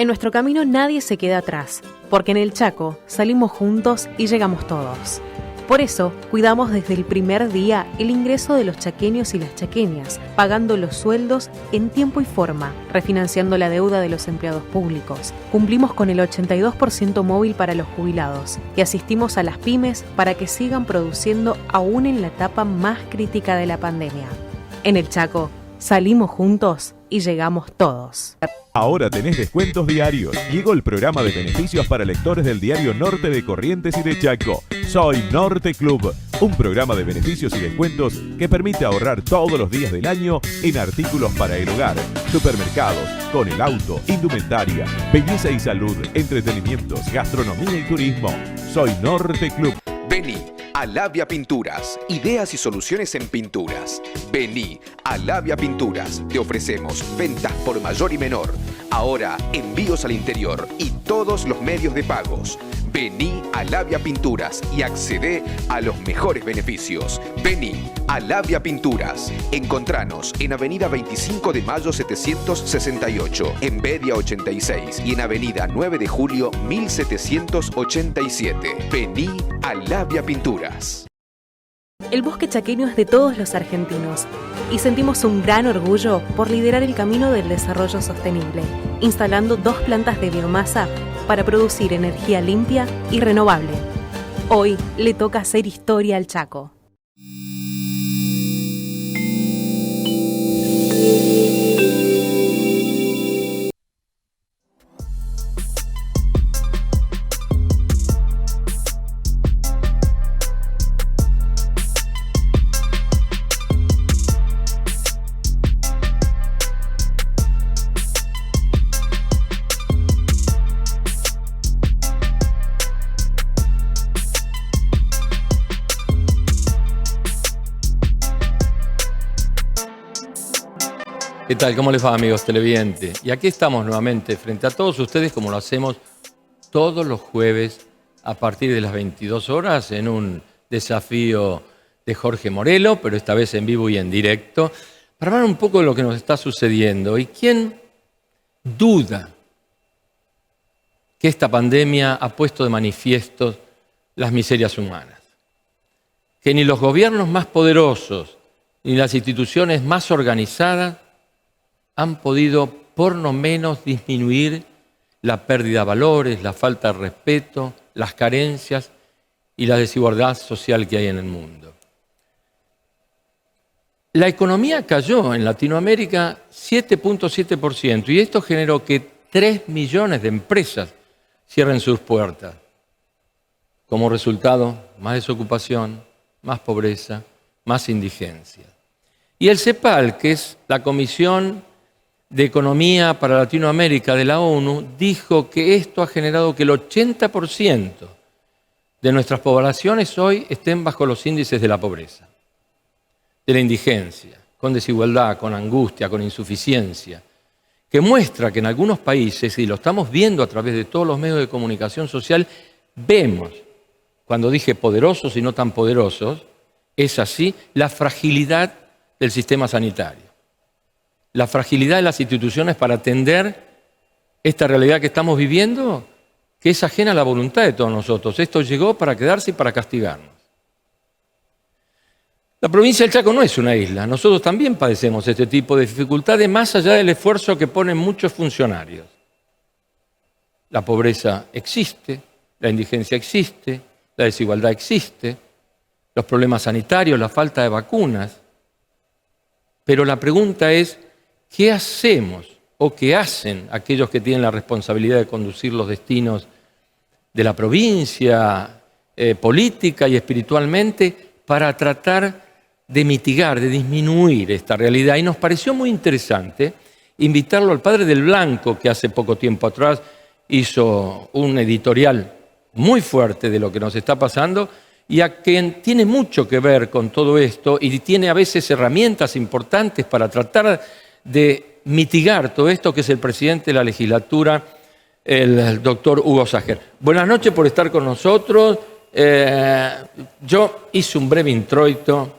En nuestro camino nadie se queda atrás, porque en el Chaco salimos juntos y llegamos todos. Por eso, cuidamos desde el primer día el ingreso de los chaqueños y las chaqueñas, pagando los sueldos en tiempo y forma, refinanciando la deuda de los empleados públicos. Cumplimos con el 82% móvil para los jubilados y asistimos a las pymes para que sigan produciendo aún en la etapa más crítica de la pandemia. En el Chaco, salimos juntos y llegamos todos. Ahora tenés descuentos diarios. Llegó el programa de beneficios para lectores del diario Norte de Corrientes y de Chaco. Soy Norte Club, un programa de beneficios y descuentos que permite ahorrar todos los días del año en artículos para el hogar, supermercados, con el auto, indumentaria, belleza y salud, entretenimientos, gastronomía y turismo. Soy Norte Club. Vení a Labia Pinturas, ideas y soluciones en pinturas. Vení a Labia Pinturas, te ofrecemos ventas por mayor y menor, ahora envíos al interior y todos los medios de pagos. Vení a Labia Pinturas y accedé a los mejores beneficios. Vení a Labia Pinturas. Encontranos en Avenida 25 de Mayo 768, en Bedia 86 y en Avenida 9 de Julio 1787. Vení a Labia Pinturas. El bosque chaqueño es de todos los argentinos y sentimos un gran orgullo por liderar el camino del desarrollo sostenible, instalando 2 plantas de biomasa para producir energía limpia y renovable. Hoy le toca hacer historia al Chaco. ¿Qué tal? ¿Cómo les va, amigos televidentes? Y aquí estamos nuevamente frente a todos ustedes, como lo hacemos todos los jueves a partir de las 22 horas en un desafío de Jorge Morelo, pero esta vez en vivo y en directo, para hablar un poco de lo que nos está sucediendo. ¿Y quién duda que esta pandemia ha puesto de manifiesto las miserias humanas? Que ni los gobiernos más poderosos ni las instituciones más organizadas han podido por lo menos disminuir la pérdida de valores, la falta de respeto, las carencias y la desigualdad social que hay en el mundo. La economía cayó en Latinoamérica 7.7% y esto generó que 3 millones de empresas cierren sus puertas. Como resultado, más desocupación, más pobreza, más indigencia. Y el CEPAL, que es la Comisión de Economía para Latinoamérica de la ONU, dijo que esto ha generado que el 80% de nuestras poblaciones hoy estén bajo los índices de la pobreza, de la indigencia, con desigualdad, con angustia, con insuficiencia, que muestra que en algunos países, y lo estamos viendo a través de todos los medios de comunicación social, vemos, cuando dije poderosos y no tan poderosos, es así, la fragilidad del sistema sanitario. La fragilidad de las instituciones para atender esta realidad que estamos viviendo, que es ajena a la voluntad de todos nosotros. Esto llegó para quedarse y para castigarnos. La provincia del Chaco no es una isla. Nosotros también padecemos este tipo de dificultades más allá del esfuerzo que ponen muchos funcionarios. La pobreza existe, la indigencia existe, la desigualdad existe, los problemas sanitarios, la falta de vacunas. Pero la pregunta es, ¿qué hacemos o qué hacen aquellos que tienen la responsabilidad de conducir los destinos de la provincia, política y espiritualmente, para tratar de mitigar, de disminuir esta realidad? Y nos pareció muy interesante invitarlo al padre del Blanco, que hace poco tiempo atrás hizo un editorial muy fuerte de lo que nos está pasando, y a quien tiene mucho que ver con todo esto y tiene a veces herramientas importantes para tratar de mitigar todo esto, que es el presidente de la legislatura, el doctor Hugo Sager. Buenas noches por estar con nosotros. Yo hice un breve introito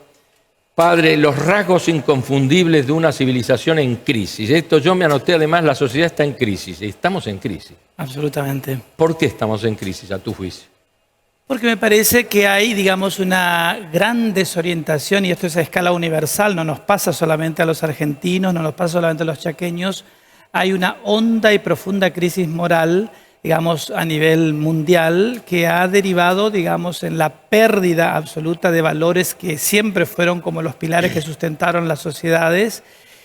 Padre, los rasgos inconfundibles de una civilización en crisis. Esto yo me anoté, además, la sociedad está en crisis. Estamos en crisis. Absolutamente. ¿Por qué estamos en crisis, a tu juicio? Porque me parece que hay, digamos, una gran desorientación, y esto es a escala universal, no nos pasa solamente a los argentinos, no nos pasa solamente a los chaqueños. Hay una honda y profunda crisis moral, digamos, a nivel mundial, que ha derivado, digamos, en la pérdida absoluta de valores que siempre fueron como los pilares que sustentaron las sociedades,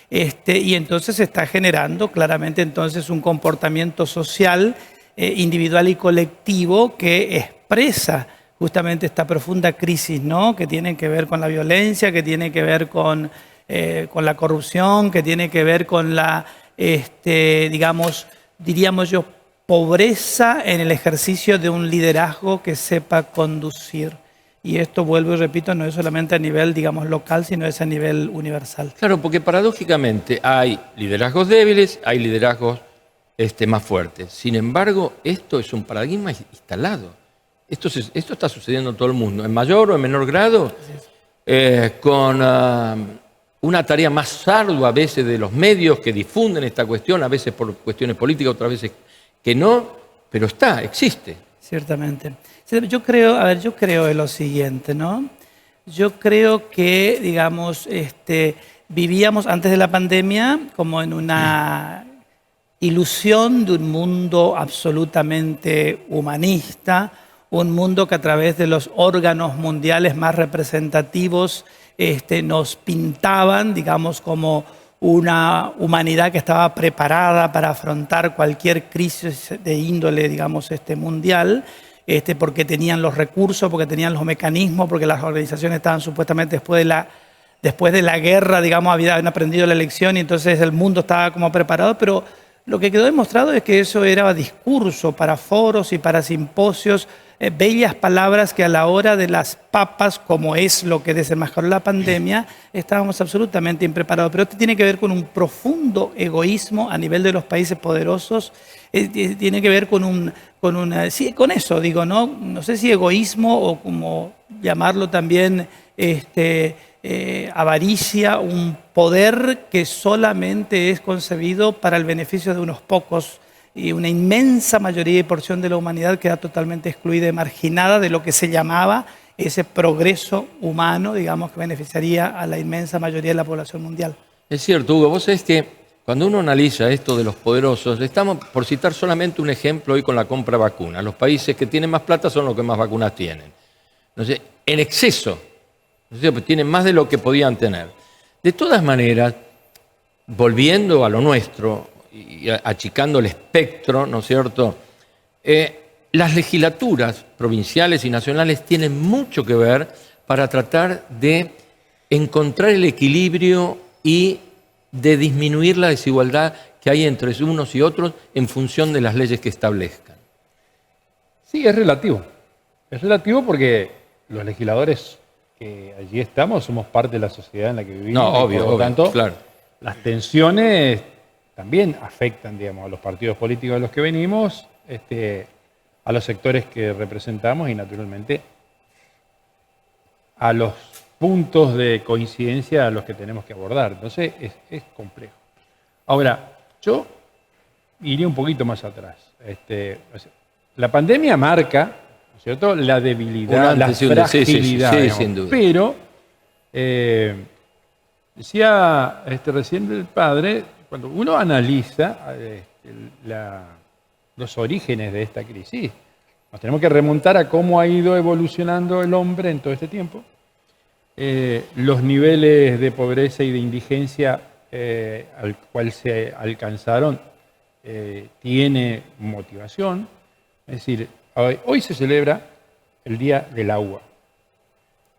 y entonces se está generando claramente entonces un comportamiento social, individual y colectivo que expresa justamente esta profunda crisis, ¿no? Que tiene que ver con la violencia, que tiene que ver con la corrupción, que tiene que ver con la, digamos, diríamos yo, pobreza en el ejercicio de un liderazgo que sepa conducir. Y esto, vuelvo y repito, no es solamente a nivel, digamos, local, sino es a nivel universal. Claro, porque paradójicamente hay liderazgos débiles, hay liderazgos más fuertes. Sin embargo, esto es un paradigma instalado. Esto está sucediendo en todo el mundo, en mayor o en menor grado, con una tarea más ardua a veces de los medios que difunden esta cuestión, a veces por cuestiones políticas, otras veces que no, pero existe. Ciertamente. Yo creo en lo siguiente, ¿no? Yo creo que, digamos, vivíamos antes de la pandemia como en una ilusión de un mundo absolutamente humanista, un mundo que a través de los órganos mundiales más representativos nos pintaban, digamos, como una humanidad que estaba preparada para afrontar cualquier crisis de índole, digamos, mundial, porque tenían los recursos, porque tenían los mecanismos, porque las organizaciones estaban supuestamente después de la guerra, digamos, habían aprendido la lección y entonces el mundo estaba como preparado, pero lo que quedó demostrado es que eso era discurso para foros y para simposios, bellas palabras que a la hora de las papas, como es lo que desenmascaró la pandemia, estábamos absolutamente impreparados. Pero esto tiene que ver con un profundo egoísmo a nivel de los países poderosos, tiene que ver sí, con eso, digo, no sé si egoísmo o como llamarlo también avaricia, un poder que solamente es concebido para el beneficio de unos pocos, y una inmensa mayoría y porción de la humanidad queda totalmente excluida y marginada de lo que se llamaba ese progreso humano, digamos, que beneficiaría a la inmensa mayoría de la población mundial. Es cierto, Hugo, vos sabés que cuando uno analiza esto de los poderosos, estamos por citar solamente un ejemplo hoy con la compra de vacunas. Los países que tienen más plata son los que más vacunas tienen. Entonces, en exceso, pues tienen más de lo que podían tener. De todas maneras, volviendo a lo nuestro y achicando el espectro, ¿no es cierto? Las legislaturas provinciales y nacionales tienen mucho que ver para tratar de encontrar el equilibrio y de disminuir la desigualdad que hay entre unos y otros en función de las leyes que establezcan. Sí, es relativo. Es relativo porque los legisladores que allí estamos somos parte de la sociedad en la que vivimos. No, obvio, por lo tanto, claro. Las tensiones también afectan, digamos, a los partidos políticos de los que venimos, a los sectores que representamos y, naturalmente, a los puntos de coincidencia a los que tenemos que abordar. Entonces, es complejo. Ahora, yo iría un poquito más atrás. La pandemia marca, ¿no es cierto?, la debilidad, la fragilidad. Sí, sin duda. Pero, decía recién el padre, cuando uno analiza los orígenes de esta crisis, nos tenemos que remontar a cómo ha ido evolucionando el hombre en todo este tiempo. Los niveles de pobreza y de indigencia al cual se alcanzaron tiene motivación. Es decir, hoy se celebra el Día del Agua.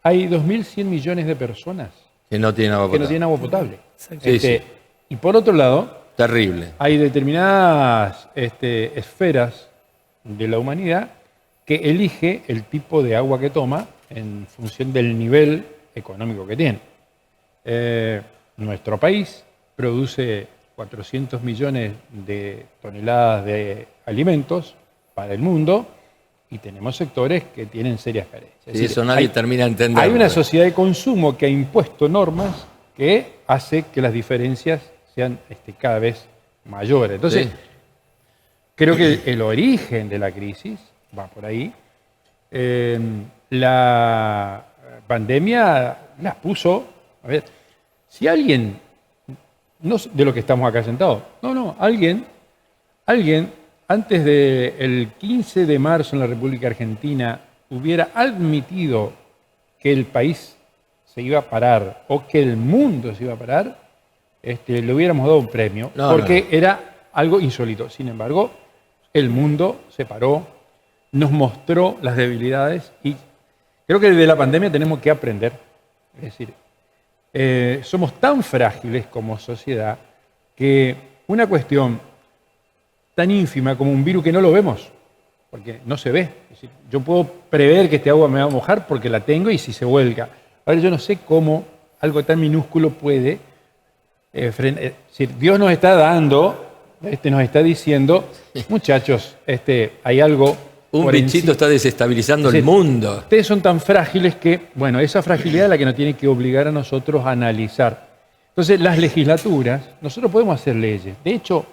Hay 2.100 millones de personas que no tienen agua potable. Sí. Y por otro lado, terrible. Hay determinadas esferas de la humanidad que elige el tipo de agua que toma en función del nivel económico que tiene. Nuestro país produce 400 millones de toneladas de alimentos para el mundo y tenemos sectores que tienen serias carencias. Es Y decir, eso nadie termina de entender. hay una sociedad de consumo que ha impuesto normas que hace que las diferencias sean cada vez mayores. Entonces, Sí. creo que el origen de la crisis va por ahí. La pandemia las puso. A ver, si alguien, no de lo que estamos acá sentados, alguien antes del 15 de marzo en la República Argentina hubiera admitido que el país se iba a parar o que el mundo se iba a parar, le hubiéramos dado un premio, porque era algo insólito. Sin embargo, el mundo se paró, nos mostró las debilidades y creo que de la pandemia tenemos que aprender. Es decir, somos tan frágiles como sociedad que una cuestión tan ínfima como un virus que no lo vemos, porque no se ve. Es decir, yo puedo prever que este agua me va a mojar porque la tengo y si se vuelca. Ahora yo no sé cómo algo tan minúsculo puede frenar. Es decir, Dios nos está dando, nos está diciendo, muchachos, hay algo. Un bichito está desestabilizando el mundo. Ustedes son tan frágiles que, bueno, esa fragilidad es la que nos tiene que obligar a nosotros a analizar. Entonces, las legislaturas, nosotros podemos hacer leyes. De hecho,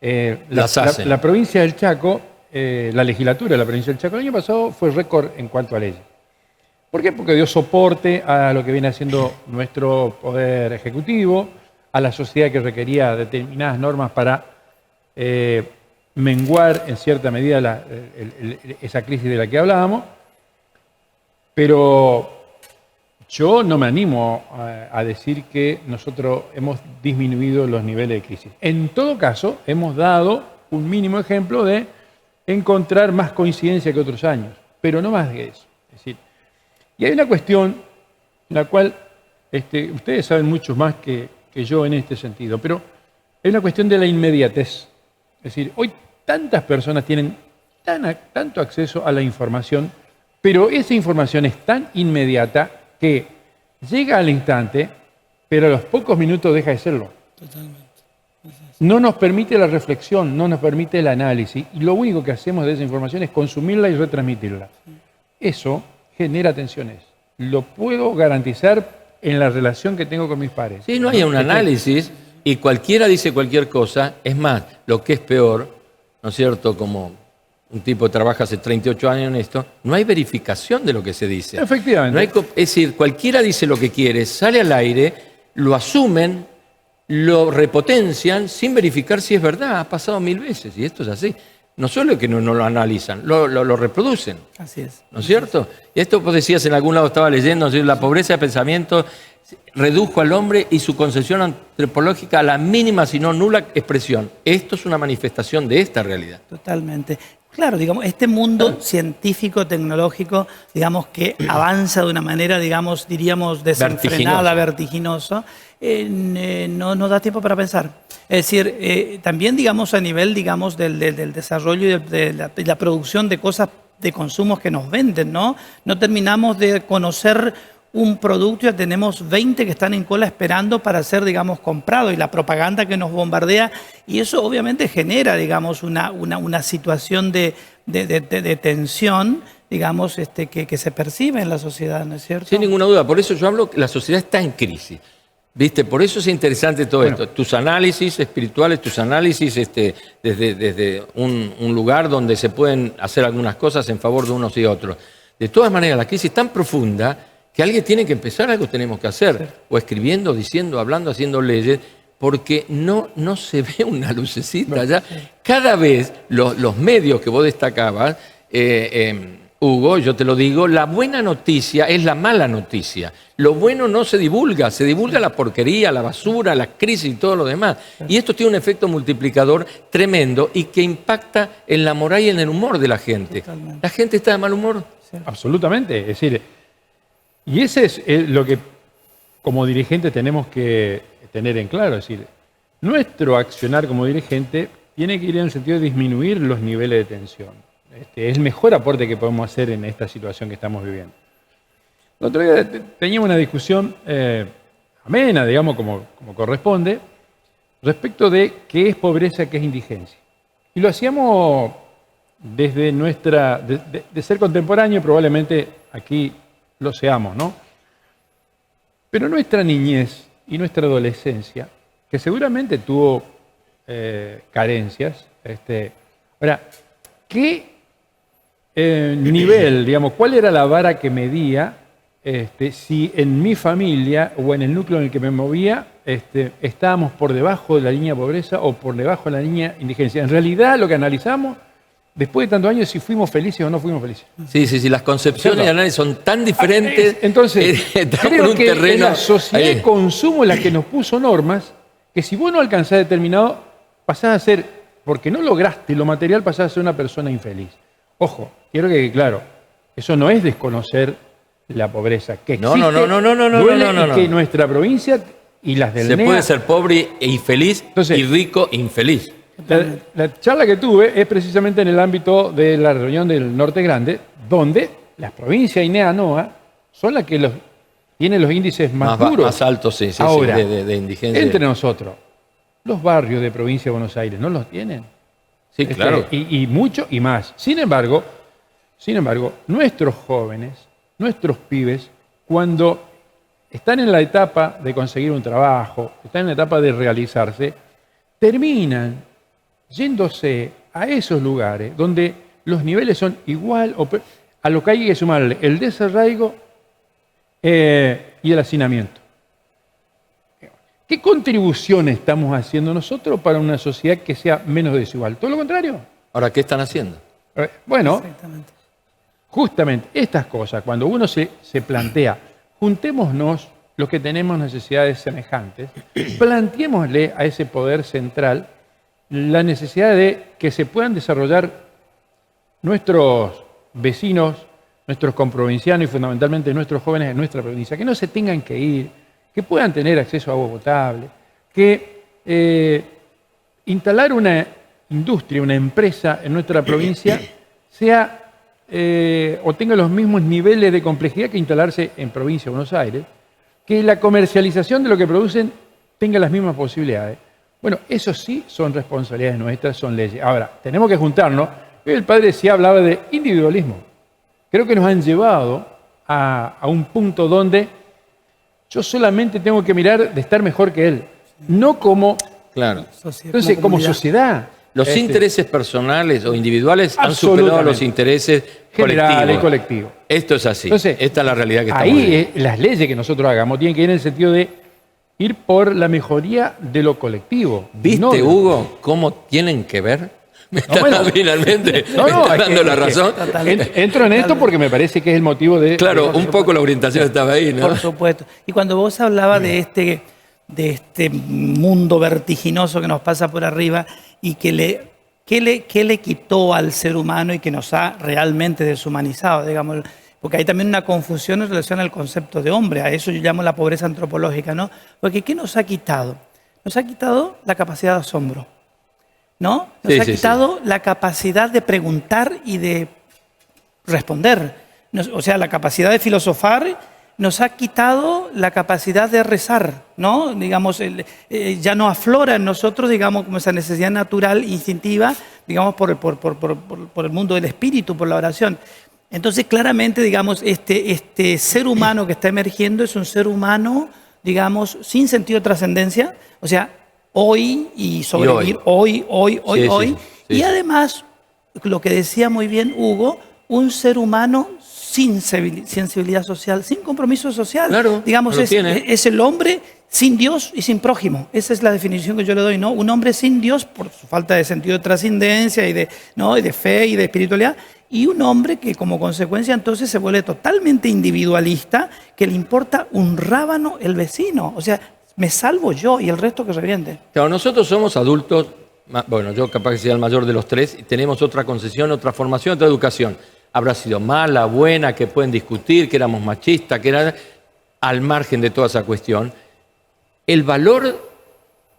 la provincia del Chaco, la legislatura de la provincia del Chaco el año pasado fue récord en cuanto a leyes. ¿Por qué? Porque dio soporte a lo que viene haciendo nuestro poder ejecutivo, a la sociedad que requería determinadas normas para menguar en cierta medida esa crisis de la que hablábamos, pero yo no me animo a decir que nosotros hemos disminuido los niveles de crisis. En todo caso, hemos dado un mínimo ejemplo de encontrar más coincidencia que otros años, pero no más que eso. Es decir, y hay una cuestión en la cual ustedes saben mucho más que yo en este sentido, pero hay una cuestión de la inmediatez. Es decir, hoy tantas personas tienen tanto acceso a la información, pero esa información es tan inmediata que llega al instante, pero a los pocos minutos deja de serlo. Totalmente. No nos permite la reflexión, no nos permite el análisis, y lo único que hacemos de esa información es consumirla y retransmitirla. Eso genera tensiones. Lo puedo garantizar en la relación que tengo con mis pares. Sí, no hay un análisis y cualquiera dice cualquier cosa. Es más, lo que es peor, ¿no es cierto? Como un tipo que trabaja hace 38 años en esto, no hay verificación de lo que se dice. Efectivamente. No hay, es decir, cualquiera dice lo que quiere, sale al aire, lo asumen, lo repotencian sin verificar si es verdad. Ha pasado 1000 veces y esto es así. No solo que no lo analizan, lo reproducen. Así es. ¿No es cierto? Y esto vos decías en algún lado, estaba leyendo, ¿no? La pobreza de pensamiento redujo al hombre y su concepción antropológica a la mínima, si no nula expresión. Esto es una manifestación de esta realidad. Totalmente. Claro, digamos, este mundo científico, tecnológico, digamos, que avanza de una manera, digamos, diríamos, desenfrenada, vertiginosa, no nos da tiempo para pensar. Es decir, también, digamos, a nivel, digamos, del desarrollo y de la producción de cosas de consumos que nos venden, ¿no? No terminamos de conocer un producto, ya tenemos 20 que están en cola esperando para ser, digamos, comprado, y la propaganda que nos bombardea, y eso obviamente genera, digamos, una situación de tensión, digamos, que se percibe en la sociedad, ¿no es cierto? Sin ninguna duda, por eso yo hablo que la sociedad está en crisis. ¿Viste? Por eso es interesante todo esto. Tus análisis espirituales, tus análisis desde un lugar donde se pueden hacer algunas cosas en favor de unos y otros. De todas maneras, la crisis es tan profunda que alguien tiene que empezar, algo tenemos que hacer. Sí. O escribiendo, diciendo, hablando, haciendo leyes, porque no se ve una lucecita ya. Sí. Cada vez los medios que vos destacabas, Hugo, yo te lo digo, la buena noticia es la mala noticia. Lo bueno no se divulga la porquería, la basura, la crisis y todo lo demás. Y esto tiene un efecto multiplicador tremendo y que impacta en la moral y en el humor de la gente. Totalmente. ¿La gente está de mal humor? Sí. Absolutamente. Es decir, y ese es lo que como dirigentes tenemos que tener en claro. Es decir, nuestro accionar como dirigente tiene que ir en el sentido de disminuir los niveles de tensión. Es el mejor aporte que podemos hacer en esta situación que estamos viviendo. El otro día teníamos una discusión amena, digamos, como corresponde, respecto de qué es pobreza, qué es indigencia. Y lo hacíamos desde nuestra, de ser contemporáneo, probablemente aquí lo seamos, ¿no? Pero nuestra niñez y nuestra adolescencia, que seguramente tuvo carencias, ahora, ¿qué nivel, digamos, cuál era la vara que medía si en mi familia o en el núcleo en el que me movía estábamos por debajo de la línea de pobreza o por debajo de la línea de indigencia? En realidad lo que analizamos, después de tantos años, si fuimos felices o no fuimos felices. Sí, las concepciones y análisis son tan diferentes. Entonces, creo que en la sociedad de consumo la que nos puso normas, que si vos no alcanzás determinado, pasás a ser, porque no lograste lo material, pasás a ser una persona infeliz. Ojo, quiero que quede claro, eso no es desconocer la pobreza, que existe, no, que nuestra provincia y las del Se NEA, puede ser pobre e infeliz Entonces, y rico e infeliz. La charla que tuve es precisamente en el ámbito de la reunión del Norte Grande, donde las provincias INEA NOA son las que tienen los índices más duros. Más altos, sí, Ahora, de indigencia. entre nosotros, los barrios de provincia de Buenos Aires no los tienen. Sí, claro. Y mucho y más. Sin embargo, nuestros jóvenes, nuestros pibes, cuando están en la etapa de conseguir un trabajo, están en la etapa de realizarse, terminan yéndose a esos lugares donde los niveles son igual o a lo que hay que sumarle el desarraigo y el hacinamiento. ¿Qué contribución estamos haciendo nosotros para una sociedad que sea menos desigual? Todo lo contrario. Ahora, ¿qué están haciendo? Bueno, justamente estas cosas, cuando uno se plantea, juntémonos los que tenemos necesidades semejantes, planteémosle a ese poder central la necesidad de que se puedan desarrollar nuestros vecinos, nuestros comprovincianos y fundamentalmente nuestros jóvenes de nuestra provincia, que no se tengan que ir, que puedan tener acceso a agua potable, que instalar una industria, una empresa en nuestra provincia sea o tenga los mismos niveles de complejidad que instalarse en provincia de Buenos Aires, que la comercialización de lo que producen tenga las mismas posibilidades. Bueno, eso sí son responsabilidades nuestras, son leyes. Ahora, tenemos que juntarnos. El padre sí hablaba de individualismo. Creo que nos han llevado a un punto donde yo solamente tengo que mirar de estar mejor que él, no como, Claro. entonces, como sociedad. Los intereses personales o individuales han superado los intereses generales, colectivos. colectivos. Esto es así. Entonces, esta es la realidad que estamos ahí viviendo. las leyes que nosotros hagamos tienen que ir en el sentido de ir por la mejoría de lo colectivo. ¿Viste, no de- Hugo, cómo tienen que ver? Me está bueno, finalmente No, me está es dando que- la es que razón. Entro en esto porque me parece que es el motivo de... Claro, un poco la orientación estaba ahí, ¿no? Por supuesto. Y cuando vos hablabas de este mundo vertiginoso que nos pasa por arriba y ¿qué le quitó al ser humano y que nos ha realmente deshumanizado, digamos? Porque hay también una confusión en relación al concepto de hombre, a eso yo llamo la pobreza antropológica, ¿no? Porque ¿qué nos ha quitado? Nos ha quitado la capacidad de asombro, ¿no? Nos ha quitado la capacidad de preguntar y de responder. O sea, la capacidad de filosofar nos ha quitado la capacidad de rezar, ¿no? Digamos, ya no aflora en nosotros, digamos, como esa necesidad natural, instintiva, digamos, por el mundo del espíritu, por la oración. Entonces, claramente, digamos, este ser humano que está emergiendo es un ser humano, digamos, sin sentido de trascendencia, o sea, hoy y sobrevivir hoy. Sí. Y además, lo que decía muy bien Hugo, un ser humano sin sensibilidad social, sin compromiso social. Claro, digamos, lo tiene. es el hombre sin Dios y sin prójimo. Esa es la definición que yo le doy, ¿no? Un hombre sin Dios por su falta de sentido de trascendencia y de fe y de espiritualidad, y un hombre que como consecuencia entonces se vuelve totalmente individualista, que le importa un rábano el vecino. O sea, me salvo yo y el resto que reviente. Claro, nosotros somos adultos, bueno, yo capaz que sea el mayor de los tres, y tenemos otra concesión, otra formación, otra educación. Habrá sido mala, buena, que pueden discutir, que éramos machistas, que era al margen de toda esa cuestión. El valor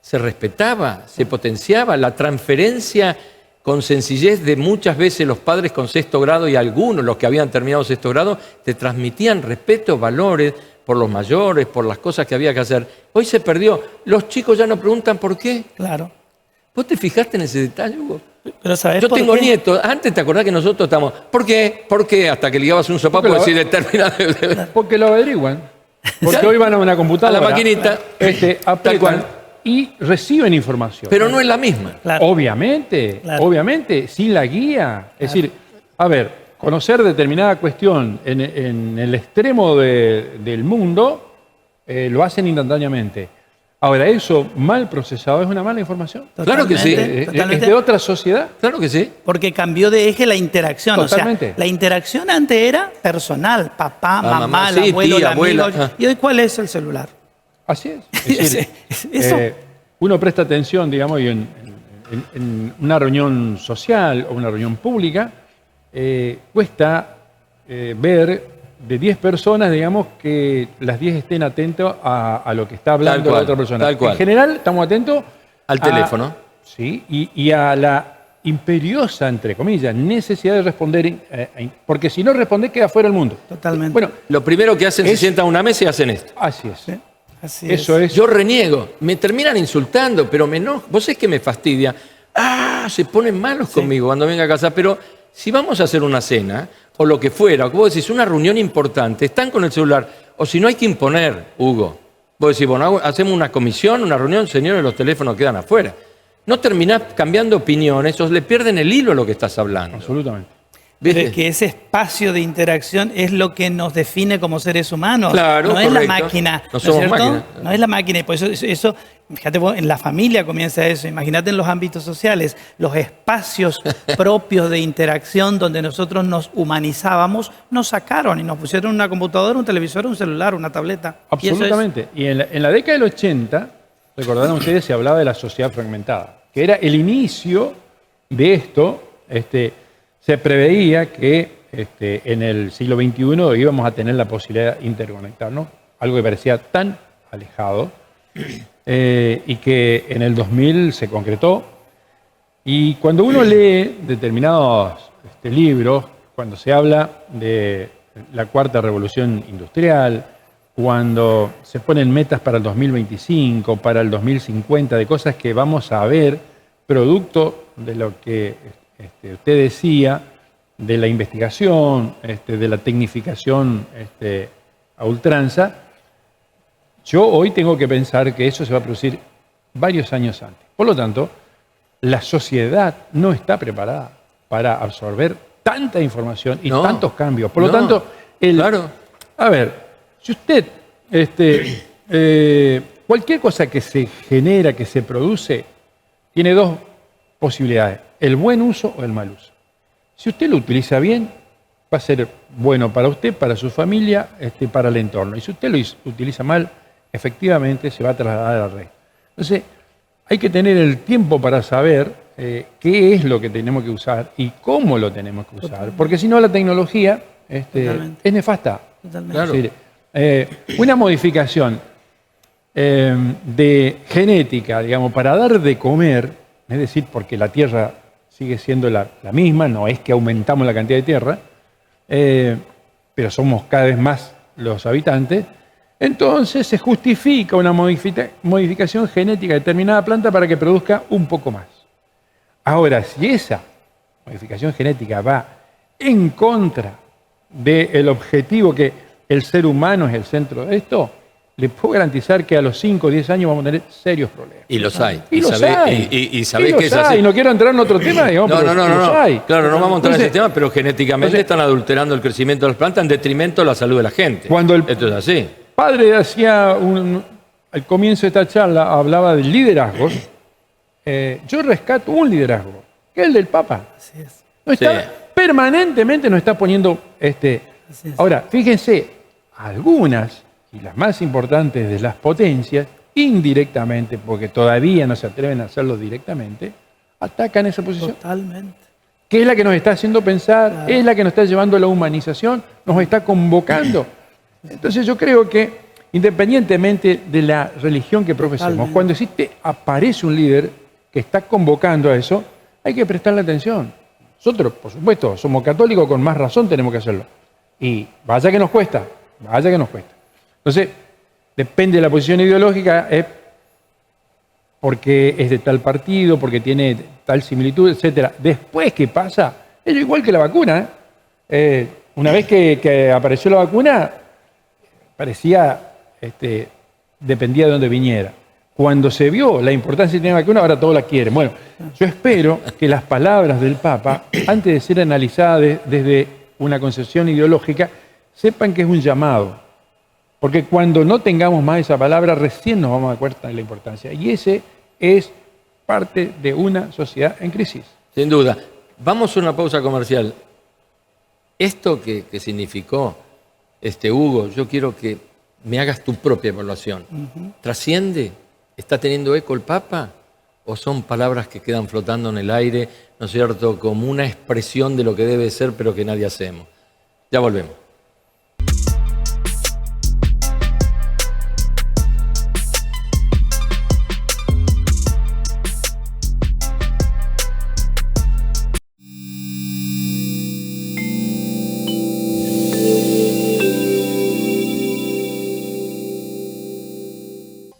se respetaba, se potenciaba, la transferencia con sencillez de muchas veces los padres con sexto grado y algunos, los que habían terminado sexto grado, te transmitían respeto, valores por los mayores, por las cosas que había que hacer. Hoy se perdió. Los chicos ya no preguntan por qué. Claro. ¿Vos te fijaste en ese detalle, Hugo? Pero ¿sabés Yo por tengo qué? nietos. Antes, ¿te acordás que nosotros estamos? ¿Por qué? ¿Por qué? Hasta que ligabas un sopapo Porque decir determinado. Porque lo averiguan. Porque hoy van a una computadora. A la maquinita. Apretan Tal cual. y reciben información. Pero no es la misma. Claro. Obviamente, Claro. obviamente, sin la guía. Es decir, a ver, conocer determinada cuestión en el extremo del mundo lo hacen instantáneamente. Ahora, eso mal procesado es una mala información. Claro que sí. Totalmente. Es de otra sociedad. Claro que sí. Porque cambió de eje la interacción. Totalmente. O sea, la interacción antes era personal. Papá, mamá, mamá, el sí, abuelo, tía, el amigo. abuela. ¿Y hoy cuál es el celular? Así es. Es decir, Eso. uno presta atención, digamos, y en una reunión social o una reunión pública, cuesta ver de 10 personas, digamos, que las 10 estén atentos a lo que está hablando Tal cual, la otra persona. tal cual. En general, estamos atentos Al teléfono. Sí, y a la imperiosa, entre comillas, necesidad de responder, porque si no responde queda fuera del mundo. Totalmente. Bueno, Lo primero que hacen, se Es- sientan a una mesa y hacen esto. así es. Sí, así Eso es. Yo reniego. Me terminan insultando, pero me enojo. Vos sabés que me fastidia. Se ponen malos conmigo cuando venga a casa. Pero si vamos a hacer una cena, o lo que fuera, o que vos decís, una reunión importante, están con el celular. O si no hay que imponer, Hugo. Vos decís, bueno, hacemos una comisión, una reunión, señores, los teléfonos quedan afuera. No terminás cambiando opiniones, o le pierden el hilo a lo que estás hablando. Absolutamente. Pero ¿Viste? es que ese espacio de interacción es lo que nos define como seres humanos. Claro, no es la correcto. máquina. No somos es cierto? máquinas. No es la máquina. Y por eso, fíjate vos, en la familia comienza eso. Imagínate en los ámbitos sociales, los espacios propios de interacción donde nosotros nos humanizábamos, nos sacaron y nos pusieron una computadora, un televisor, un celular, una tableta. Y eso es- Absolutamente. Y en la década del 80, recordarán ustedes, se hablaba de la sociedad fragmentada, que era el inicio de esto. Se preveía que en el siglo XXI íbamos a tener la posibilidad de interconectarnos, algo que parecía tan alejado, y que en el 2000 se concretó. Y cuando uno lee determinados libros, cuando se habla de la cuarta revolución industrial, cuando se ponen metas para el 2025, para el 2050, de cosas que vamos a ver, producto de lo que usted decía, de la investigación, de la tecnificación a ultranza, yo hoy tengo que pensar que eso se va a producir varios años antes. Por lo tanto, la sociedad no está preparada para absorber tanta información y No, tantos cambios. Por lo no, tanto, claro. a ver, si usted, cualquier cosa que se genera, que se produce, tiene dos posibilidades, el buen uso o el mal uso. Si usted lo utiliza bien, va a ser bueno para usted, para su familia, para el entorno. Y si usted lo utiliza mal, efectivamente se va a trasladar al resto. Entonces, hay que tener el tiempo para saber qué es lo que tenemos que usar y cómo lo tenemos que usar. Porque si no, la tecnología Totalmente. es nefasta. Totalmente. Claro. Es decir, una modificación de genética, digamos, para dar de comer, es decir, porque la tierra sigue siendo la misma, no es que aumentamos la cantidad de tierra, pero somos cada vez más los habitantes, entonces se justifica una modificación genética de determinada planta para que produzca un poco más. Ahora, si esa modificación genética va en contra del objetivo que el ser humano es el centro de esto, le puedo garantizar que a los 5 o 10 años vamos a tener serios problemas. Y los hay. Y los hay. Y sabés que es los así. hay. No quiero entrar en otro tema, digamos, No, pero no, no, los no. hay. Claro, no vamos a entrar en ese Entonces, tema, pero genéticamente entonces- están adulterando el crecimiento de las plantas en detrimento de la salud de la gente. Cuando el- Esto es así. Padre hacía al comienzo de esta charla, hablaba de liderazgos. Yo rescato un liderazgo, que es el del Papa. Así es. No está, Sí. permanentemente nos está poniendo Así es. Ahora, fíjense, algunas, y las más importantes de las potencias, indirectamente, porque todavía no se atreven a hacerlo directamente, atacan esa posición, Totalmente. que es la que nos está haciendo pensar, Claro. es la que nos está llevando a la humanización, nos está convocando. Entonces yo creo que, independientemente de la religión que profesemos, Totalmente. cuando aparece un líder que está convocando a eso, hay que prestarle atención. Nosotros, por supuesto, somos católicos, con más razón tenemos que hacerlo. Y vaya que nos cuesta, vaya que nos cuesta. Entonces, depende de la posición ideológica, es porque es de tal partido, porque tiene tal similitud, etc. Después, ¿qué pasa? Es igual que la vacuna. Una vez que apareció la vacuna, parecía, dependía de dónde viniera. Cuando se vio la importancia de tener vacuna, ahora todos la quieren. Bueno, yo espero que las palabras del Papa, antes de ser analizadas desde una concepción ideológica, sepan que es un llamado. Porque cuando no tengamos más esa palabra, recién nos vamos a dar cuenta de la importancia. Y ese es parte de una sociedad en crisis. Sin duda. Vamos a una pausa comercial. Esto que significó, Hugo, yo quiero que me hagas tu propia evaluación. ¿Trasciende? ¿Está teniendo eco el Papa? ¿O son palabras que quedan flotando en el aire, ¿no es cierto?, como una expresión de lo que debe ser, pero que nadie hacemos? Ya volvemos.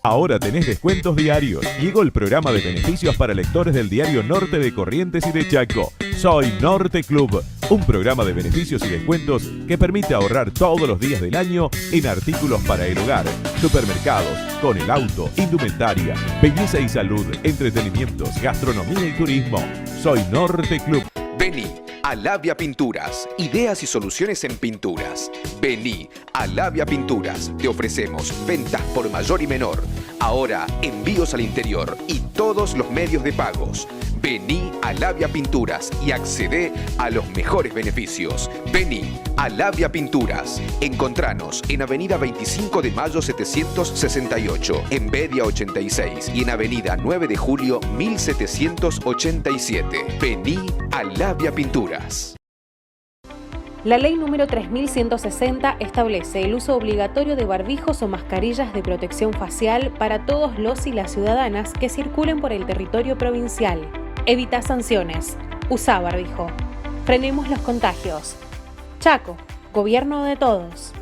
Ahora tenés descuentos diarios. Llegó el programa de beneficios para lectores del diario Norte de Corrientes y de Chaco. Soy Norte Club, un programa de beneficios y descuentos que permite ahorrar todos los días del año en artículos para el hogar, supermercados, con el auto, indumentaria, belleza y salud, entretenimientos, gastronomía y turismo. Soy Norte Club. Vení a Labia Pinturas, ideas y soluciones en pinturas. Vení a Labia Pinturas, te ofrecemos ventas por mayor y menor. Ahora envíos al interior y todos los medios de pagos. Vení a Labia Pinturas y accedé a los mejores beneficios. Vení a Labia Pinturas. Encontranos en Avenida 25 de Mayo 768, en Bedia 86 y en Avenida 9 de Julio 1787. Vení a Labia Pinturas. La ley número 3160 establece el uso obligatorio de barbijos o mascarillas de protección facial para todos los y las ciudadanas que circulen por el territorio provincial. Evita sanciones. Usa barbijo. Frenemos los contagios. Chaco, gobierno de todos.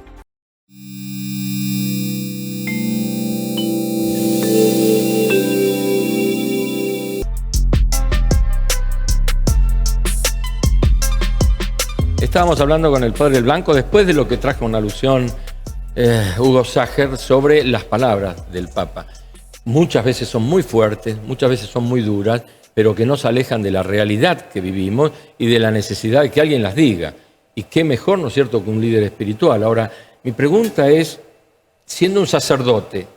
Estábamos hablando con el padre del Blanco después de lo que trajo una alusión Hugo Sacher sobre las palabras del Papa. Muchas veces son muy fuertes, muchas veces son muy duras, pero que no se alejan de la realidad que vivimos y de la necesidad de que alguien las diga. Y qué mejor, ¿no es cierto?, que un líder espiritual. Ahora, mi pregunta es, siendo un sacerdote,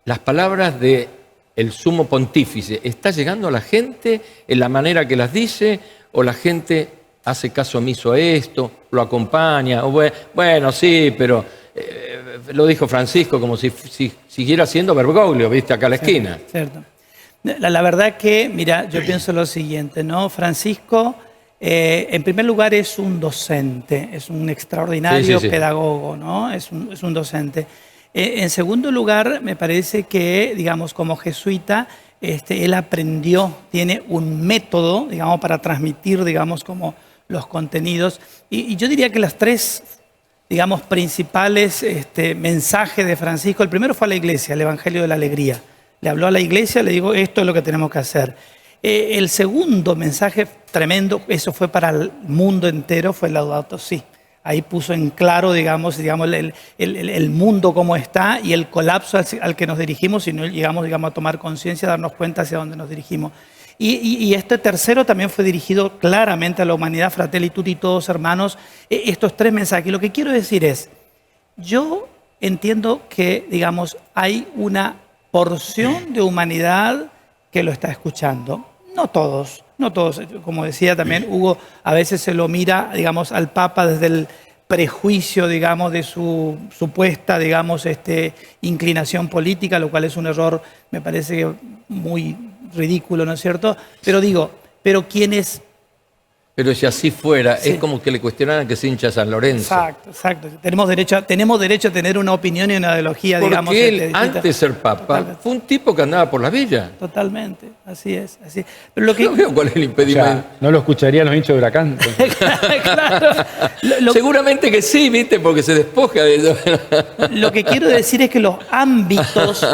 las palabras del sumo pontífice, ¿está llegando a la gente en la manera que las dice o la gente hace caso omiso a esto, lo acompaña? O bueno, sí, pero lo dijo Francisco como si siguiera siendo Bergoglio, ¿viste? Acá a la esquina. Cierto. La verdad que, mira, yo pienso lo siguiente, ¿no? Francisco, en primer lugar, es un docente, es un extraordinario pedagogo, ¿no? Es un docente. En segundo lugar, me parece que, digamos, como jesuita, él aprendió, tiene un método, digamos, para transmitir, digamos, como los contenidos. Y yo diría que las tres, digamos, principales mensajes de Francisco, el primero fue a la iglesia, el Evangelio de la Alegría. Le habló a la iglesia, le digo, esto es lo que tenemos que hacer. El segundo mensaje tremendo, eso fue para el mundo entero, fue el Laudato Si. Ahí puso en claro, digamos el mundo como está y el colapso al que nos dirigimos si no llegamos, digamos, a tomar conciencia, a darnos cuenta hacia dónde nos dirigimos. Y este tercero también fue dirigido claramente a la humanidad, Fratelli Tutti, todos hermanos. Estos tres mensajes. Y lo que quiero decir es, yo entiendo que, digamos, hay una porción de humanidad que lo está escuchando. No todos. Como decía también Hugo, a veces se lo mira, digamos, al Papa desde el prejuicio, digamos, de su supuesta, digamos, inclinación política, lo cual es un error, me parece muy ridículo, ¿no es cierto? Pero quienes... Pero si así fuera, sí, es como que le cuestionaran que se hincha San Lorenzo. Exacto. Tenemos derecho a tener una opinión y una ideología, porque digamos. Porque él, antes de ser papa, totalmente, fue un tipo que andaba por la villa. Totalmente, así es. Pero lo que... No veo cuál es el impedimento. O sea, no lo escucharían los hinchas de Huracán. Claro. Seguramente que sí, ¿viste? Porque se despoja de eso. Lo que quiero decir es que los ámbitos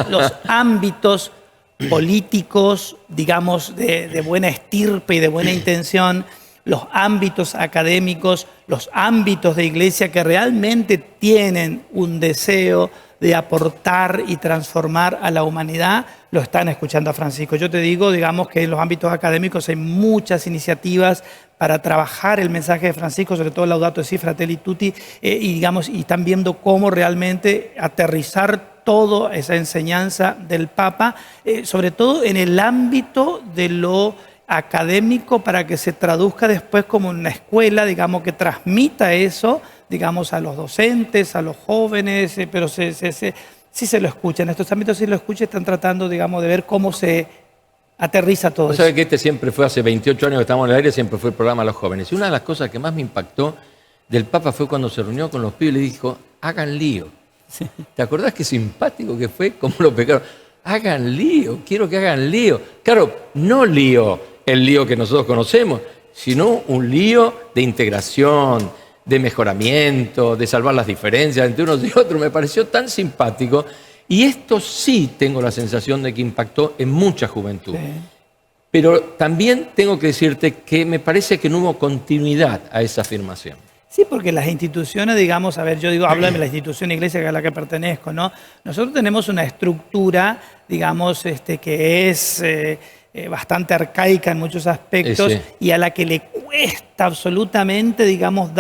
políticos, digamos, de buena estirpe y de buena intención, los ámbitos académicos, los ámbitos de iglesia que realmente tienen un deseo de aportar y transformar a la humanidad, lo están escuchando a Francisco. Yo te digo, digamos, que en los ámbitos académicos hay muchas iniciativas para trabajar el mensaje de Francisco, sobre todo Laudato Si, Fratelli Tutti, y están viendo cómo realmente aterrizar toda esa enseñanza del Papa, sobre todo en el ámbito de lo académico, para que se traduzca después como una escuela, digamos, que transmita eso, digamos, a los docentes, a los jóvenes, pero sí se lo escucha. En estos ámbitos sí lo escucha, están tratando, digamos, de ver cómo se aterriza todo eso. ¿Sabes que este siempre fue, hace 28 años que estamos en el aire, siempre fue el programa a los jóvenes? Y una de las cosas que más me impactó del Papa fue cuando se reunió con los pibes y le dijo, hagan lío. Sí. ¿Te acordás qué simpático que fue? ¿Cómo lo pegaron? Hagan lío, quiero que hagan lío. Claro, no lío, el lío que nosotros conocemos, sino un lío de integración, de mejoramiento, de salvar las diferencias entre unos y otros. Me pareció tan simpático. Y esto sí tengo la sensación de que impactó en mucha juventud. Sí. Pero también tengo que decirte que me parece que no hubo continuidad a esa afirmación. Sí, porque las instituciones, digamos, hablo de la institución iglesia a la que pertenezco, ¿no? Nosotros tenemos una estructura, digamos, que es bastante arcaica en muchos aspectos, sí, y a la que le cuesta absolutamente, digamos,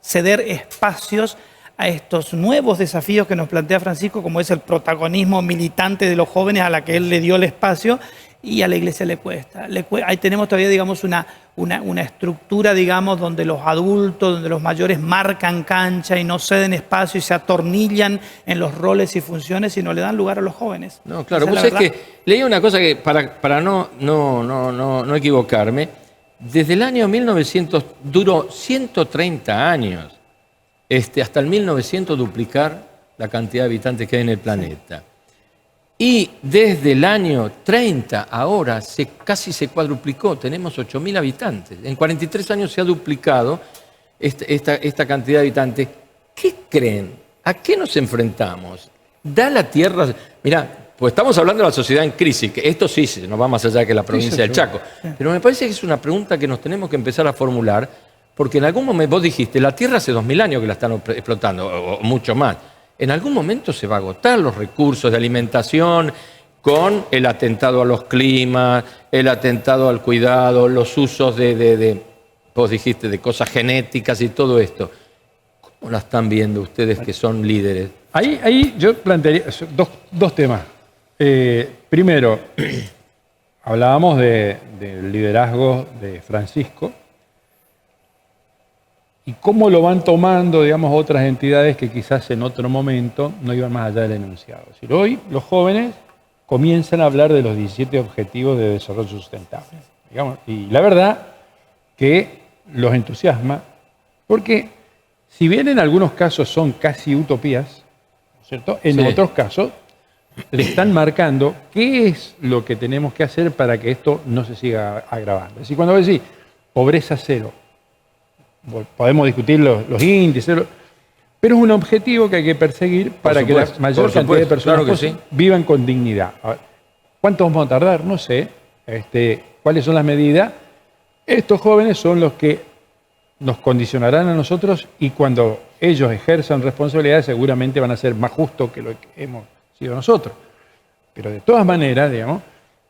ceder espacios a estos nuevos desafíos que nos plantea Francisco, como es el protagonismo militante de los jóvenes, a la que él le dio el espacio, y a la iglesia le cuesta. Ahí tenemos todavía, digamos, una estructura, digamos, donde los adultos, donde los mayores marcan cancha y no ceden espacio y se atornillan en los roles y funciones y no le dan lugar a los jóvenes. No, claro, vos sabés que leí una cosa que, para no equivocarme, desde el año 1900 duró 130 años, hasta el 1900 duplicar la cantidad de habitantes que hay en el planeta. Sí. Y desde el año 30 ahora casi se cuadruplicó, tenemos 8.000 habitantes. En 43 años se ha duplicado esta cantidad de habitantes. ¿Qué creen? ¿A qué nos enfrentamos? ¿Da la tierra? Mirá, pues estamos hablando de la sociedad en crisis, que esto sí nos va más allá que la provincia del Chaco. Pero me parece que es una pregunta que nos tenemos que empezar a formular, porque en algún momento, vos dijiste, la tierra hace 2000 años que la están explotando, o mucho más. En algún momento se va a agotar los recursos de alimentación con el atentado a los climas, el atentado al cuidado, los usos vos dijiste, de cosas genéticas y todo esto. ¿Cómo la están viendo ustedes que son líderes? Ahí yo plantearía dos temas. Primero, hablábamos del liderazgo de Francisco y cómo lo van tomando, digamos, otras entidades que quizás en otro momento no iban más allá del enunciado. Es decir, hoy los jóvenes comienzan a hablar de los 17 Objetivos de Desarrollo Sustentable, digamos, y la verdad que los entusiasma, porque si bien en algunos casos son casi utopías, ¿cierto? En otros casos le están marcando qué es lo que tenemos que hacer para que esto no se siga agravando. Es decir, cuando vos decís pobreza cero, podemos discutir los índices, pero es un objetivo que hay que perseguir para que la mayor cantidad de personas vivan con dignidad. A ver, ¿cuánto vamos a tardar? No sé. ¿Cuáles son las medidas? Estos jóvenes son los que nos condicionarán a nosotros y cuando ellos ejerzan responsabilidades seguramente van a ser más justos que lo que hemos sido nosotros. Pero de todas maneras, digamos,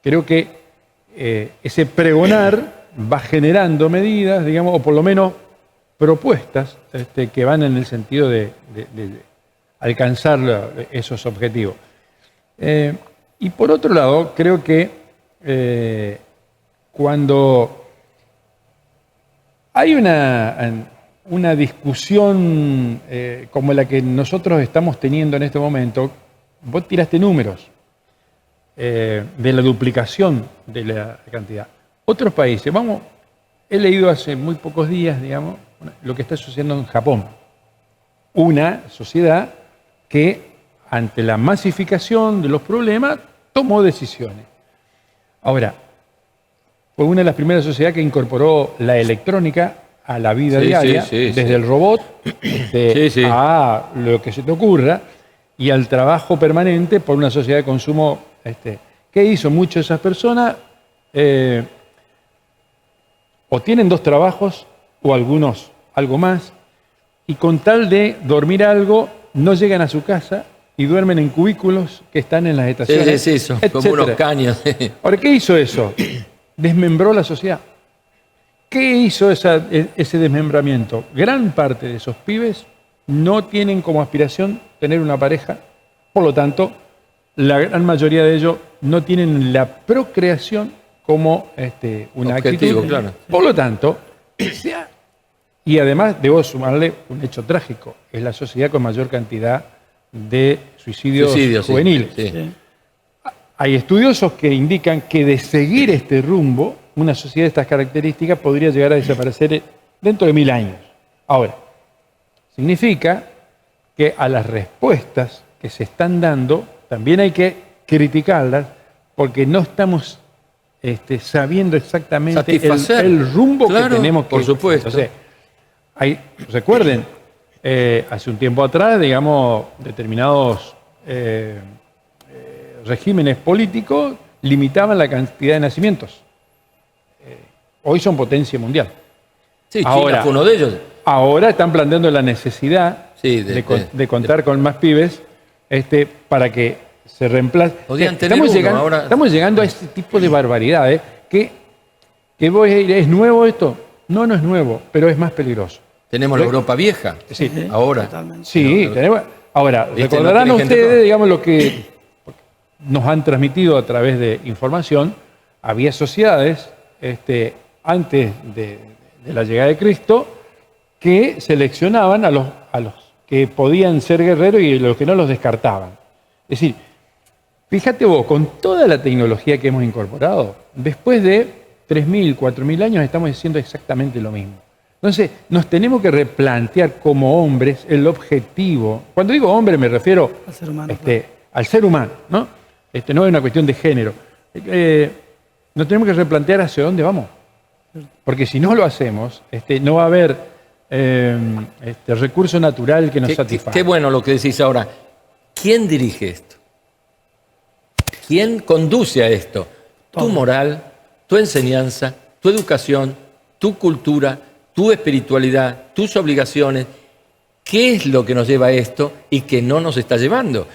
creo que ese pregonar va generando medidas, digamos, o por lo menos propuestas que van en el sentido de alcanzar esos objetivos. Y por otro lado, creo que cuando hay una discusión como la que nosotros estamos teniendo en este momento, vos tiraste números de la duplicación de la cantidad. Otros países, he leído hace muy pocos días, digamos, lo que está sucediendo en Japón. Una sociedad que, ante la masificación de los problemas, tomó decisiones. Ahora, fue una de las primeras sociedades que incorporó la electrónica a la vida diaria, desde el robot a lo que se te ocurra, y al trabajo permanente por una sociedad de consumo ¿Qué hizo muchas de esas personas? O tienen 2 trabajos o algunos algo más, y con tal de dormir algo, no llegan a su casa y duermen en cubículos que están en las estaciones. Sí, son como unos caños. Ahora, ¿qué hizo eso? Desmembró la sociedad. ¿Qué hizo ese desmembramiento? Gran parte de esos pibes no tienen como aspiración tener una pareja, por lo tanto, la gran mayoría de ellos no tienen la procreación como una objetivo, actitud. claro. Por lo tanto, y además debo sumarle un hecho trágico, es la sociedad con mayor cantidad de suicidios juveniles. Sí. Hay estudiosos que indican que de seguir este rumbo, una sociedad de estas características podría llegar a desaparecer dentro de 1000 años. Ahora, significa que a las respuestas que se están dando también hay que criticarlas porque no estamos sabiendo exactamente el rumbo que tenemos que... Por supuesto. Entonces, recuerden, hace un tiempo atrás, digamos, determinados regímenes políticos limitaban la cantidad de nacimientos. Hoy son potencia mundial. Sí, China fue uno de ellos. Ahora están planteando la necesidad de contar con más pibes para que se reemplace. Estamos llegando a este tipo de barbaridades que voy a ir, ¿es nuevo esto? No, no es nuevo, pero es más peligroso. Tenemos la Europa vieja, sí, ahora. Totalmente. Sí, tenemos. Ahora, recordarán ustedes, digamos, lo que nos han transmitido a través de información. Había sociedades, antes de la llegada de Cristo, que seleccionaban a los que podían ser guerreros y los que no los descartaban. Es decir, fíjate vos, con toda la tecnología que hemos incorporado, después de 3.000, 4.000 años estamos haciendo exactamente lo mismo. Entonces, nos tenemos que replantear como hombres el objetivo. Cuando digo hombre me refiero Al ser humano, al ser humano, ¿no? No es una cuestión de género. Nos tenemos que replantear hacia dónde vamos. Porque si no lo hacemos, no va a haber recurso natural que nos satisfaga. Qué bueno lo que decís ahora. ¿Quién dirige esto? ¿Quién conduce a esto? Tu moral, tu enseñanza, tu educación, tu cultura, tu espiritualidad, tus obligaciones. ¿Qué es lo que nos lleva a esto y que no nos está llevando?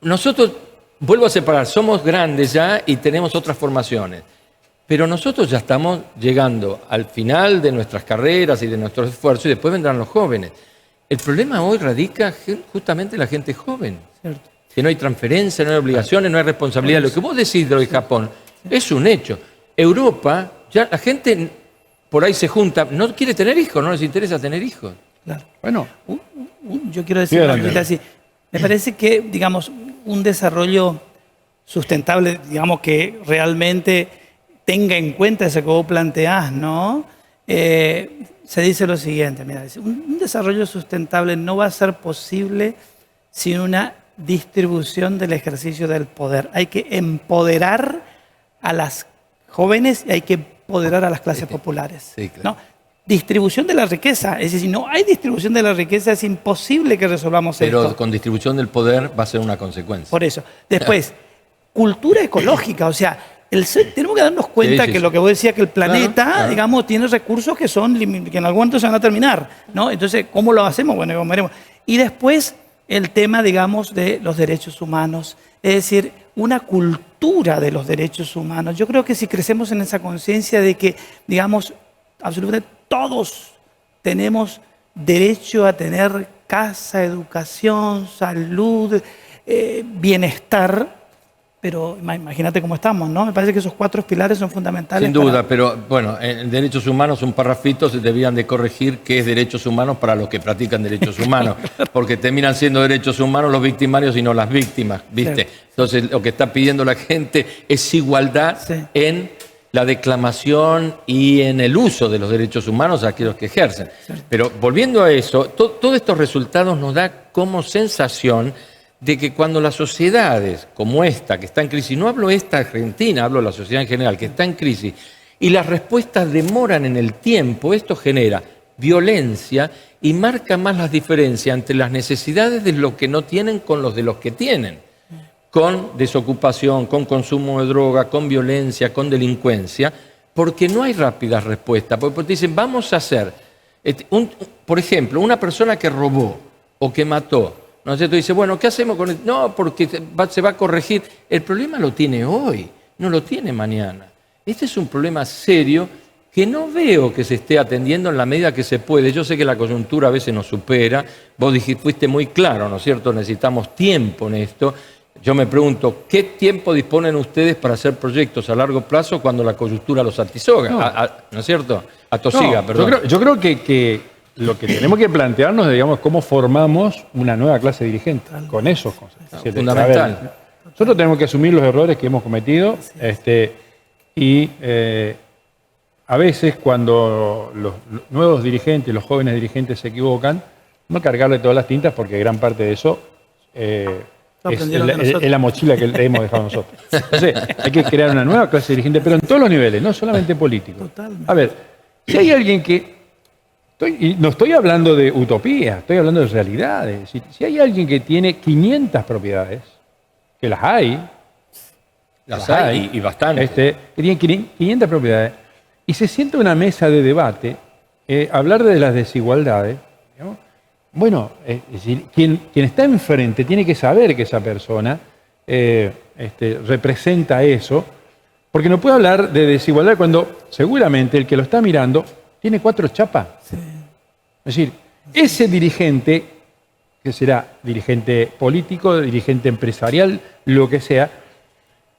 Nosotros, vuelvo a separar, somos grandes ya y tenemos otras formaciones. Pero nosotros ya estamos llegando al final de nuestras carreras y de nuestros esfuerzos y después vendrán los jóvenes. El problema hoy radica justamente en la gente joven. Cierto. Que no hay transferencia, no hay obligaciones, no hay responsabilidad. Lo que vos decís de lo de Japón es un hecho. Europa, ya la gente por ahí se junta, no quiere tener hijos, no les interesa tener hijos. Claro. Bueno, Yo quiero decir una cosita así. Me parece que, digamos, un desarrollo sustentable, digamos, que realmente tenga en cuenta eso que vos planteás, ¿no? Se dice lo siguiente, mira, un desarrollo sustentable no va a ser posible sin una distribución del ejercicio del poder. Hay que empoderar a las jóvenes y hay que empoderar a las clases populares. Sí, claro. ¿No? Distribución de la riqueza, es decir, si no hay distribución de la riqueza es imposible que resolvamos esto. Pero con distribución del poder va a ser una consecuencia. Por eso. Después, cultura ecológica, o sea, tenemos que darnos cuenta Sí. que lo que vos decías, que el planeta, Claro. digamos, tiene recursos que en algún momento se van a terminar, ¿no? Entonces, ¿cómo lo hacemos? Bueno, como veremos. Y después, el tema, digamos, de los derechos humanos, es decir, una cultura de los derechos humanos. Yo creo que si crecemos en esa conciencia de que, digamos, absolutamente todos tenemos derecho a tener casa, educación, salud, bienestar, pero imagínate cómo estamos, ¿no? Me parece que esos 4 pilares son fundamentales. Sin duda, pero bueno, en derechos humanos un parrafito se debían de corregir qué es derechos humanos para los que practican derechos humanos, porque terminan siendo derechos humanos los victimarios y no las víctimas, ¿viste? Cierto. Entonces lo que está pidiendo la gente es igualdad en la declamación y en el uso de los derechos humanos a aquellos que ejercen. Pero volviendo a eso, todos estos resultados nos da como sensación de que cuando las sociedades como esta, que está en crisis, no hablo esta Argentina, hablo de la sociedad en general, que está en crisis, y las respuestas demoran en el tiempo, esto genera violencia y marca más las diferencias entre las necesidades de los que no tienen con los de los que tienen. con desocupación, con consumo de droga, con violencia, con delincuencia, porque no hay rápidas respuestas. Porque te dicen, vamos a hacer, por ejemplo, una persona que robó o que mató, ¿no es cierto? Dice, bueno, ¿qué hacemos con él? No, porque se va a corregir. El problema lo tiene hoy, no lo tiene mañana. Este es un problema serio que no veo que se esté atendiendo en la medida que se puede. Yo sé que la coyuntura a veces nos supera. Vos fuiste muy claro, ¿no es cierto? Necesitamos tiempo en esto. Yo me pregunto, ¿qué tiempo disponen ustedes para hacer proyectos a largo plazo cuando la coyuntura los atisoga? ¿No es cierto? Atosiga, perdón. Yo creo que lo que tenemos que plantearnos es, digamos, cómo formamos una nueva clase dirigente con esos conceptos. Fundamental. Nosotros tenemos que asumir los errores que hemos cometido a veces cuando los nuevos dirigentes, los jóvenes dirigentes se equivocan, no cargarle todas las tintas porque gran parte de eso es la mochila que le hemos dejado nosotros. Entonces, hay que crear una nueva clase dirigente, pero en todos los niveles, no solamente políticos. Totalmente. A ver, si hay alguien que... y no estoy hablando de utopía, estoy hablando de realidades. Si hay alguien que tiene 500 propiedades, que las hay, y bastante, que tiene 500 propiedades, y se sienta a una mesa de debate, hablar de las desigualdades, ¿no? Bueno, es decir, quien está enfrente tiene que saber que esa persona representa eso, porque no puede hablar de desigualdad cuando seguramente el que lo está mirando tiene 4 chapas. Sí. Es decir, ese dirigente, que será dirigente político, dirigente empresarial, lo que sea,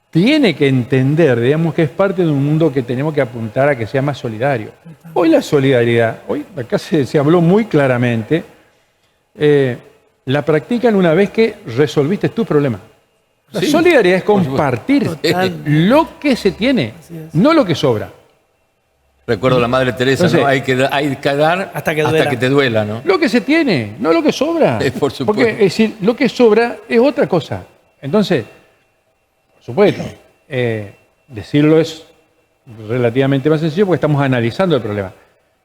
tiene que entender, digamos, que es parte de un mundo que tenemos que apuntar a que sea más solidario. Hoy la solidaridad, hoy acá se habló muy claramente, la practican una vez que resolviste tu problema. La solidaridad es compartir lo que se tiene, no lo que sobra. Recuerdo la Madre Teresa, Entonces, ¿no? Hay que dar hasta que te duela, ¿no? Lo que se tiene, no lo que sobra. Por supuesto. Porque, es decir, lo que sobra es otra cosa. Entonces, por supuesto, decirlo es relativamente más sencillo porque estamos analizando el problema.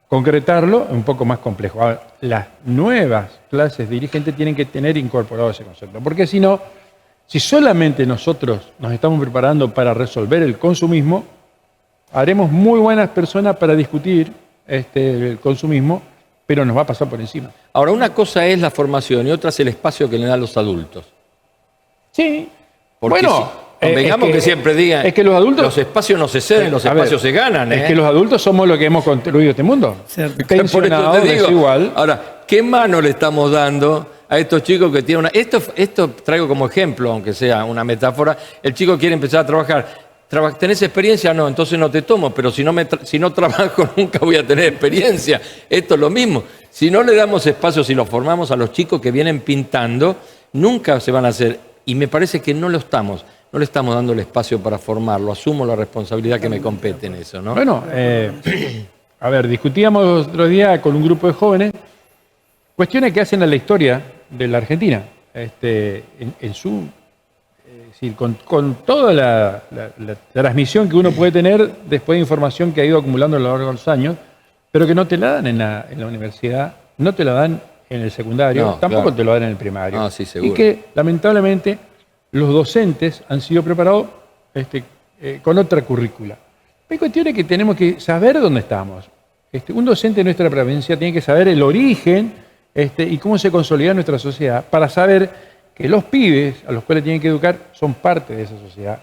Concretarlo es un poco más complejo. Ahora, las nuevas clases dirigentes tienen que tener incorporado ese concepto. Porque si no, si solamente nosotros nos estamos preparando para resolver el consumismo, haremos muy buenas personas para discutir el consumismo, pero nos va a pasar por encima. Ahora, una cosa es la formación y otra es el espacio que le dan los adultos. Sí. Porque bueno, convengamos que siempre digan, es que los adultos, los espacios no se ceden, los espacios se ganan. Es que los adultos somos los que hemos construido este mundo. Pensionado, por eso te digo, desigual. Ahora, ¿qué mano le estamos dando a estos chicos que tienen una... Esto traigo como ejemplo, aunque sea una metáfora. El chico quiere empezar a trabajar. ¿Tenés experiencia? No, entonces no te tomo, pero si no trabajo nunca voy a tener experiencia. Esto es lo mismo. Si no le damos espacio, si los formamos a los chicos que vienen pintando, nunca se van a hacer. Y me parece que no le estamos dando el espacio para formarlo. Asumo la responsabilidad que me compete en eso, ¿no? Bueno, a ver, discutíamos otro día con un grupo de jóvenes cuestiones que hacen a la historia de la Argentina. Es decir, con toda la transmisión que uno puede tener después de información que ha ido acumulando a lo largo de los años, pero que no te la dan en la universidad, no te la dan en el secundario, tampoco te lo dan en el primario. No, sí, seguro. Y que lamentablemente los docentes han sido preparados con otra currícula. Hay cuestiones que tenemos que saber dónde estamos. Un docente de nuestra provincia tiene que saber el origen y cómo se consolida nuestra sociedad para saber que los pibes a los cuales tienen que educar son parte de esa sociedad,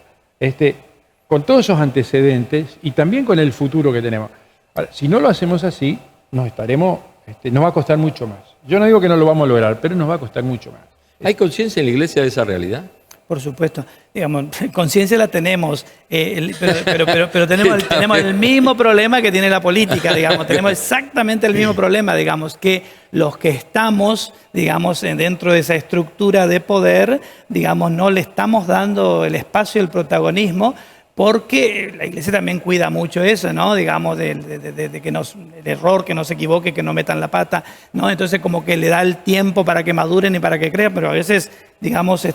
con todos esos antecedentes y también con el futuro que tenemos. Ahora, si no lo hacemos así, nos va a costar mucho más. Yo no digo que no lo vamos a lograr, pero nos va a costar mucho más. ¿Hay conciencia en la iglesia de esa realidad? Por supuesto. Digamos, conciencia la tenemos, pero tenemos el mismo problema que tiene la política, digamos. Tenemos exactamente el mismo problema, digamos, que los que estamos, digamos, dentro de esa estructura de poder, digamos, no le estamos dando el espacio, el protagonismo, porque la iglesia también cuida mucho eso, ¿no? Digamos, de que el error, que no se equivoque, que no metan la pata, ¿no? Entonces como que le da el tiempo para que maduren y para que crean, pero a veces, digamos,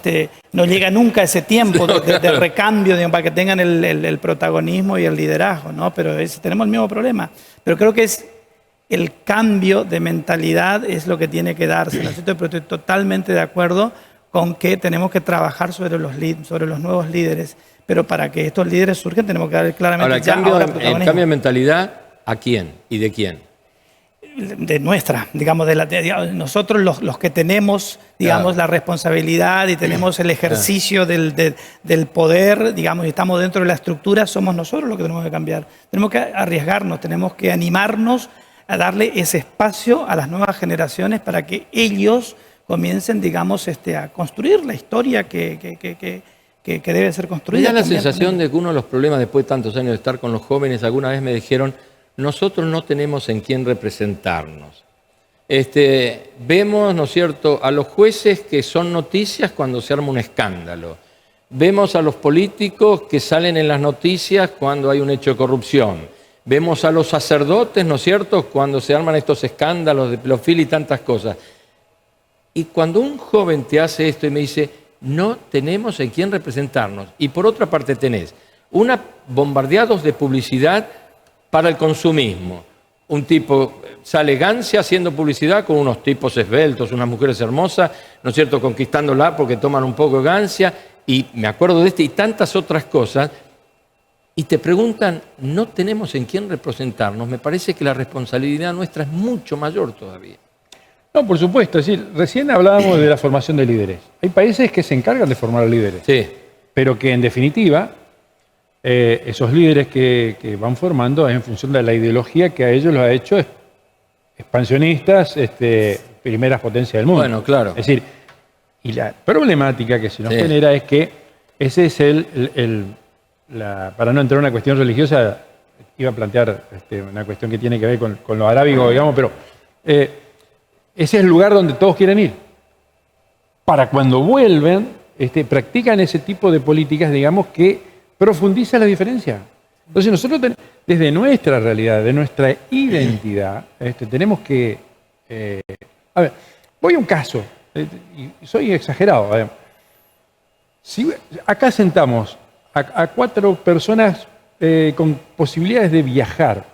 no llega nunca ese tiempo de recambio, digamos, para que tengan el protagonismo y el liderazgo, ¿no? Pero tenemos el mismo problema. Pero creo que es el cambio de mentalidad es lo que tiene que darse, ¿no? Pero estoy totalmente de acuerdo con que tenemos que trabajar sobre los nuevos líderes, pero para que estos líderes surjan tenemos que dar claramente Ahora, el cambio de mentalidad, ¿a quién y de quién? De nuestra, digamos, nosotros los que tenemos, digamos, la responsabilidad y tenemos el ejercicio del poder, digamos, y estamos dentro de la estructura, somos nosotros los que tenemos que cambiar. Tenemos que arriesgarnos, tenemos que animarnos a darle ese espacio a las nuevas generaciones para que ellos comiencen, digamos, a construir la historia que debe ser construida. Me da la sensación de que uno de los problemas después de tantos años de estar con los jóvenes, alguna vez me dijeron, nosotros no tenemos en quién representarnos. Vemos, ¿no es cierto?, a los jueces que son noticias cuando se arma un escándalo. Vemos a los políticos que salen en las noticias cuando hay un hecho de corrupción. Vemos a los sacerdotes, ¿no es cierto?, cuando se arman estos escándalos de pedofilia y tantas cosas. Y cuando un joven te hace esto y me dice, no tenemos en quién representarnos, y por otra parte tenés bombardeados de publicidad para el consumismo. Un tipo, sale Gancia haciendo publicidad con unos tipos esbeltos, unas mujeres hermosas, ¿no es cierto?, conquistándola porque toman un poco de Gancia, y me acuerdo de y tantas otras cosas, y te preguntan, no tenemos en quién representarnos. Me parece que la responsabilidad nuestra es mucho mayor todavía. No, por supuesto. Es decir, recién hablábamos de la formación de líderes. Hay países que se encargan de formar líderes, Sí. pero que en definitiva esos líderes que van formando es en función de la ideología que a ellos los ha hecho expansionistas, primeras potencias del mundo. Bueno, claro. Es decir, y la problemática que se nos genera es que ese es para no entrar en una cuestión religiosa, iba a plantear una cuestión que tiene que ver con lo arábigo, digamos, pero ese es el lugar donde todos quieren ir. Para cuando vuelven, practican ese tipo de políticas, digamos, que profundiza la diferencia. Entonces nosotros, desde nuestra realidad, de nuestra identidad, tenemos que... a ver, voy a un caso, y soy exagerado. Si acá sentamos a 4 personas con posibilidades de viajar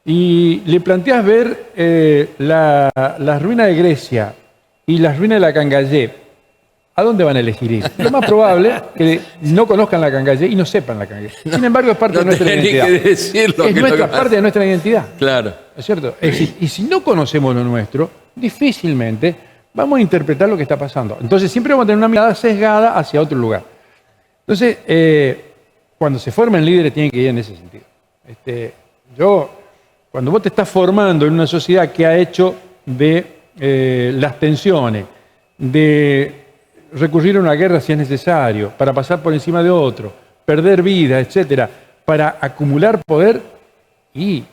y le planteas ver las ruinas de Grecia y las ruinas de la Cangallé, ¿a dónde van a elegir ir? Lo más probable es que no conozcan la Cangallé y no sepan la Cangallé. Sin embargo, es parte de nuestra identidad. Que decirlo, es parte de nuestra identidad. Claro. ¿Es cierto? Es decir, y si no conocemos lo nuestro, difícilmente vamos a interpretar lo que está pasando. Entonces siempre vamos a tener una mirada sesgada hacia otro lugar. Entonces, cuando se forman líderes tienen que ir en ese sentido. Cuando vos te estás formando en una sociedad que ha hecho de las tensiones, de recurrir a una guerra si es necesario, para pasar por encima de otro, perder vida, etcétera, para acumular poder, y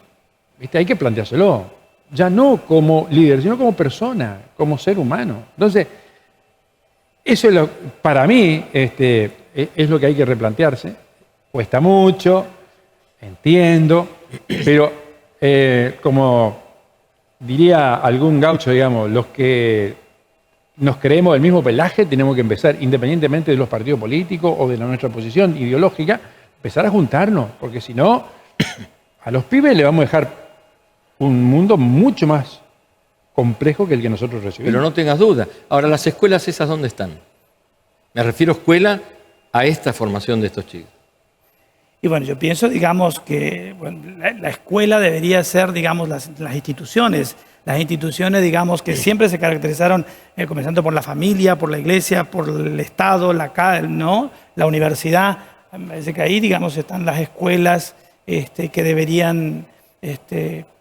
hay que planteárselo. Ya no como líder, sino como persona, como ser humano. Entonces, eso es para mí es lo que hay que replantearse. Cuesta mucho, entiendo, pero como diría algún gaucho, digamos, los que nos creemos del mismo pelaje, tenemos que empezar, independientemente de los partidos políticos o de nuestra posición ideológica, empezar a juntarnos, porque si no, a los pibes le vamos a dejar un mundo mucho más complejo que el que nosotros recibimos. Pero no tengas duda. Ahora, ¿las escuelas esas dónde están? Me refiero a escuela a esta formación de estos chicos. Y bueno, yo pienso, digamos, que la escuela debería ser, digamos, las instituciones. Las instituciones, digamos, que siempre se caracterizaron, comenzando por la familia, por la iglesia, por el Estado, la universidad. Me parece que ahí, digamos, están las escuelas que deberían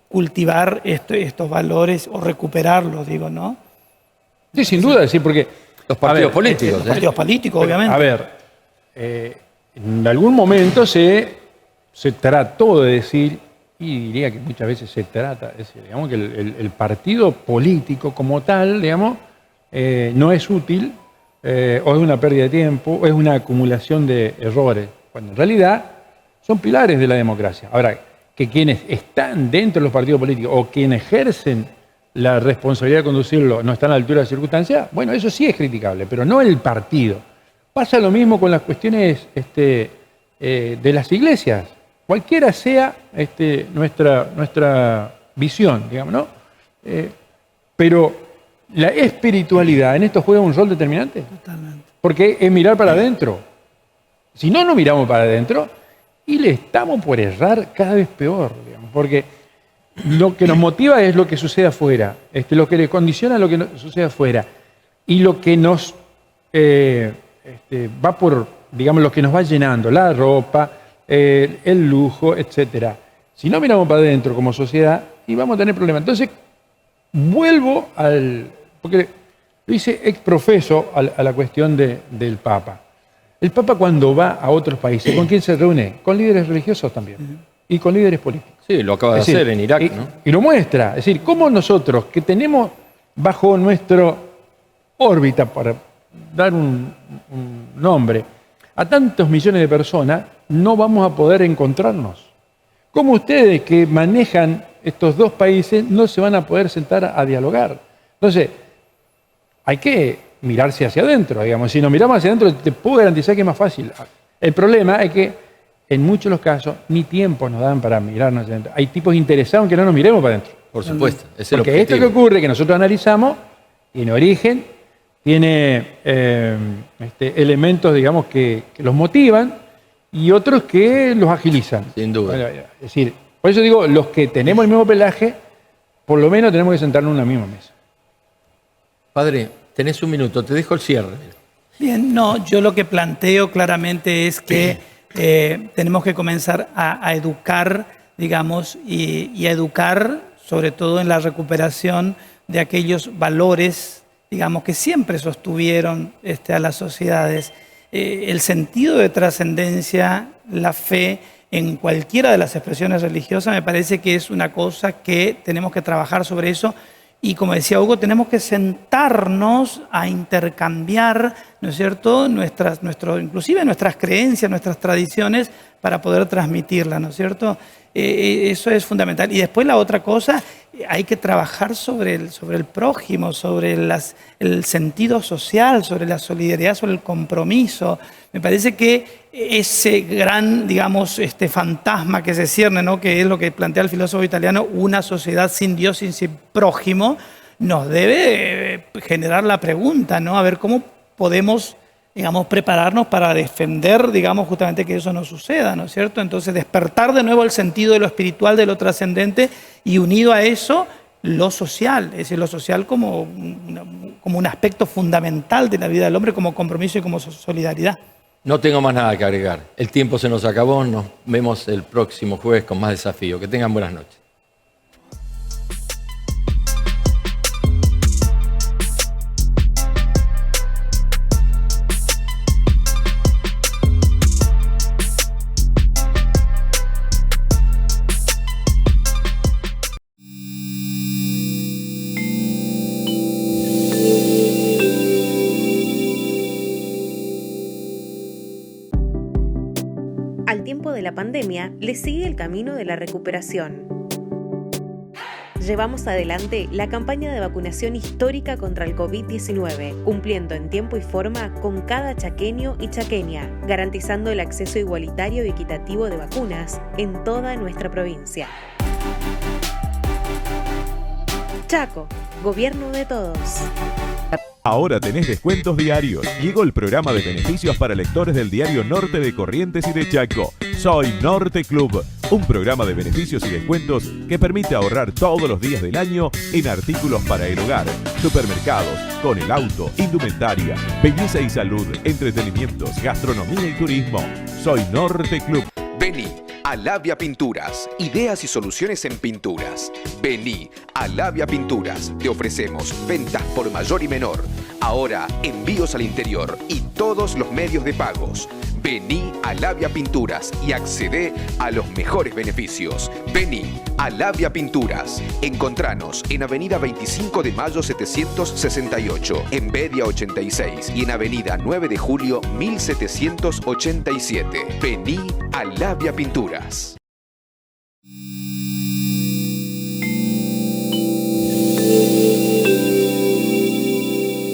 cultivar estos valores o recuperarlos, digo, ¿no? Sí, sin duda, sí, porque... Los partidos políticos. Los partidos políticos, obviamente. A ver, en algún momento se trató de decir, y diría que muchas veces se trata de decir, digamos, que el partido político como tal, digamos, no es útil, o es una pérdida de tiempo, o es una acumulación de errores, cuando en realidad son pilares de la democracia. Ahora, que quienes están dentro de los partidos políticos o quienes ejercen la responsabilidad de conducirlo no están a la altura de las circunstancias, bueno, eso sí es criticable, pero no el partido. Pasa lo mismo con las cuestiones de las iglesias, cualquiera sea nuestra visión, digamos, ¿no? Pero la espiritualidad en esto juega un rol determinante. Totalmente. Porque es mirar para adentro. Si no, no miramos para adentro y le estamos por errar cada vez peor, digamos, porque lo que nos motiva es lo que sucede afuera, lo que le condiciona lo que sucede afuera y lo que nos va por, digamos, lo que nos va llenando, la ropa, el lujo, etc. Si no miramos para adentro como sociedad, y vamos a tener problemas. Entonces, vuelvo porque lo hice ex profeso a la cuestión del Papa. El Papa cuando va a otros países, ¿con quién se reúne? Con líderes religiosos también y con líderes políticos. Sí, lo acaba de hacer en Irak, ¿no? Y lo muestra. Es decir, cómo nosotros, que tenemos bajo nuestra órbita, para dar un nombre, a tantos millones de personas, no vamos a poder encontrarnos. ¿Cómo ustedes que manejan estos dos países no se van a poder sentar a dialogar? Entonces, hay que mirarse hacia adentro, digamos. Si nos miramos hacia adentro, te puedo garantizar que es más fácil. El problema es que en muchos de los casos ni tiempo nos dan para mirarnos hacia adentro. Hay tipos interesados en que no nos miremos para adentro. Por supuesto, es el Porque objetivo. esto que ocurre, que nosotros analizamos, tiene origen, tiene elementos, digamos, que los motivan y otros que los agilizan. Sin duda. Bueno, es decir, por eso digo, los que tenemos el mismo pelaje, por lo menos tenemos que sentarnos en una misma mesa. Padre, tenés un minuto, te dejo el cierre. Bien, no, yo lo que planteo claramente es que tenemos que comenzar a educar, digamos, y a educar sobre todo en la recuperación de aquellos valores, digamos, que siempre sostuvieron a las sociedades. El sentido de trascendencia, la fe en cualquiera de las expresiones religiosas, me parece que es una cosa que tenemos que trabajar sobre eso. Y como decía Hugo, tenemos que sentarnos a intercambiar, ¿no es cierto?, inclusive nuestras creencias, nuestras tradiciones, para poder transmitirlas, ¿no es cierto? Eso es fundamental. Y después la otra cosa, hay que trabajar sobre el prójimo, sobre el sentido social, sobre la solidaridad, sobre el compromiso. Me parece que ese gran, digamos, fantasma que se cierne, ¿no?, que es lo que plantea el filósofo italiano, una sociedad sin Dios y sin prójimo, nos debe generar la pregunta, ¿no?, a ver cómo podemos, digamos, prepararnos para defender, digamos, justamente que eso no suceda, ¿no es cierto? Entonces, despertar de nuevo el sentido de lo espiritual, de lo trascendente, y unido a eso, lo social, es decir, lo social como un aspecto fundamental de la vida del hombre, como compromiso y como solidaridad. No tengo más nada que agregar. El tiempo se nos acabó. Nos vemos el próximo jueves con más desafío. Que tengan buenas noches. Al tiempo de la pandemia, le sigue el camino de la recuperación. Llevamos adelante la campaña de vacunación histórica contra el COVID-19, cumpliendo en tiempo y forma con cada chaqueño y chaqueña, garantizando el acceso igualitario y equitativo de vacunas en toda nuestra provincia. Chaco, gobierno de todos. Ahora tenés descuentos diarios. Llegó el programa de beneficios para lectores del diario Norte de Corrientes y de Chaco. Soy Norte Club, un programa de beneficios y descuentos que permite ahorrar todos los días del año en artículos para el hogar, supermercados, con el auto, indumentaria, belleza y salud, entretenimientos, gastronomía y turismo. Soy Norte Club. Vení a Labia Pinturas, ideas y soluciones en pinturas. Vení a Labia Pinturas, te ofrecemos ventas por mayor y menor. Ahora envíos al interior y todos los medios de pagos. Vení a Labia Pinturas y accedé a los mejores beneficios. Vení a Labia Pinturas. Encontranos en Avenida 25 de Mayo 768, en Bedia 86 y en Avenida 9 de Julio 1787. Vení a Labia Pinturas.